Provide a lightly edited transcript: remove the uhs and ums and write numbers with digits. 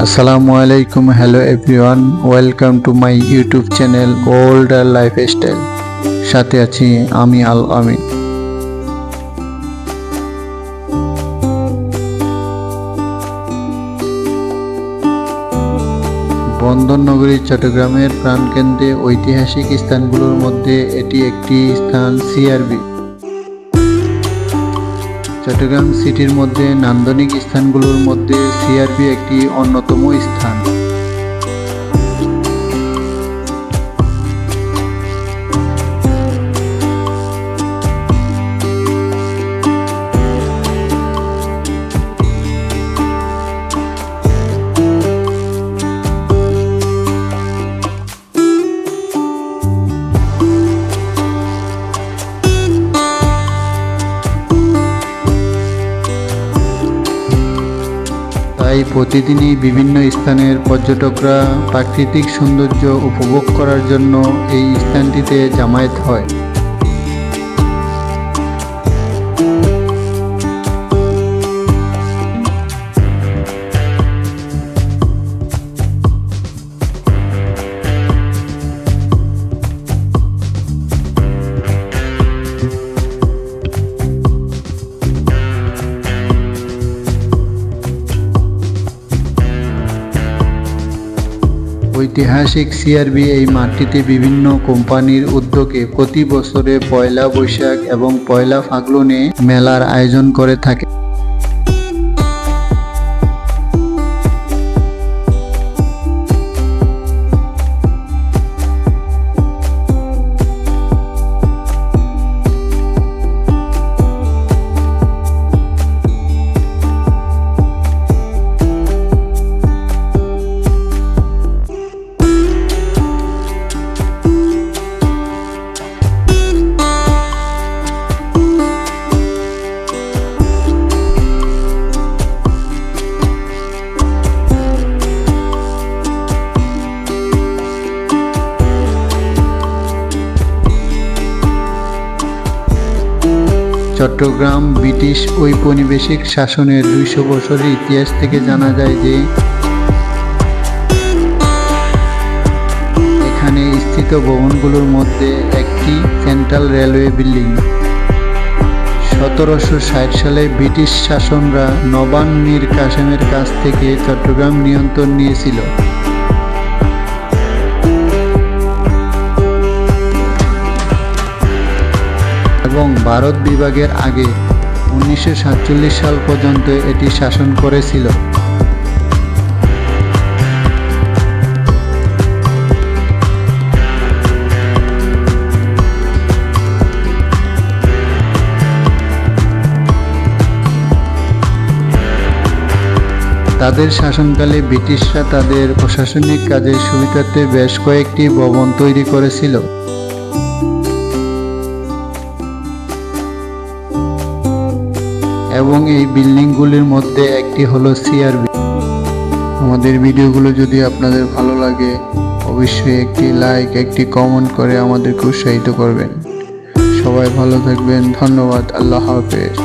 আসসালামু আলাইকুম, hello everyone, welcome to my YouTube channel old lifestyle. সাথে আছি আমি আল আমিন। বন্দর নগরী চট্টগ্রামের প্রাণকেন্দ্রে ঐতিহাসিক স্থানগুলোর মধ্যে এটি একটি স্থান। সিআরবি চট্টগ্রাম সিটির মধ্যে নান্দনিক স্থানগুলোর মধ্যে সিআরবি একটি অন্যতম স্থান। তাই প্রতিদিনই বিভিন্ন স্থানের পর্যটকরা প্রাকৃতিক সৌন্দর্য উপভোগ করার জন্য এই স্থানটিতে জমায়েত হয়। ঐতিহাসিক সিআরবি এই মাঠটিতে বিভিন্ন কোম্পানির উদ্যোগে প্রতি বছরে পয়লা বৈশাখ এবং পয়লা ফাল্গুনে মেলার আয়োজন করে থাকে। চট্টগ্রাম ব্রিটিশ ঔপনিবেশিক শাসনের 200 বছরের ইতিহাস থেকে জানা যায় যে এখানে স্থিত ভবনগুলোর মধ্যে একটি সেন্ট্রাল রেলওয়ে বিল্ডিং। 1760 সালে ব্রিটিশ শাসনরা নবাব মীর কাসেমের কাছ থেকে চট্টগ্রাম নিয়ন্ত্রণ নিয়েছিল। এবং ভারত বিভাগের আগে 1947 সাল পর্যন্ত এটি শাসন করেছিল। তাদের শাসনকালে ব্রিটিশরা তাদের প্রশাসনিক কাজের সুবিধার্থে বেশ কয়েকটি ভবন তৈরি করেছিল। এবং এই বিল্ডিংগুলির মধ্যে একটি হলো সিআরবি। আমাদের ভিডিওগুলো যদি আপনাদের ভালো লাগে অবশ্যই একটি লাইক, একটি কমেন্ট করে আমাদেরকে উৎসাহিত করবেন। সবাই ভালো থাকবেন, ধন্যবাদ, আল্লাহ হাফেজ।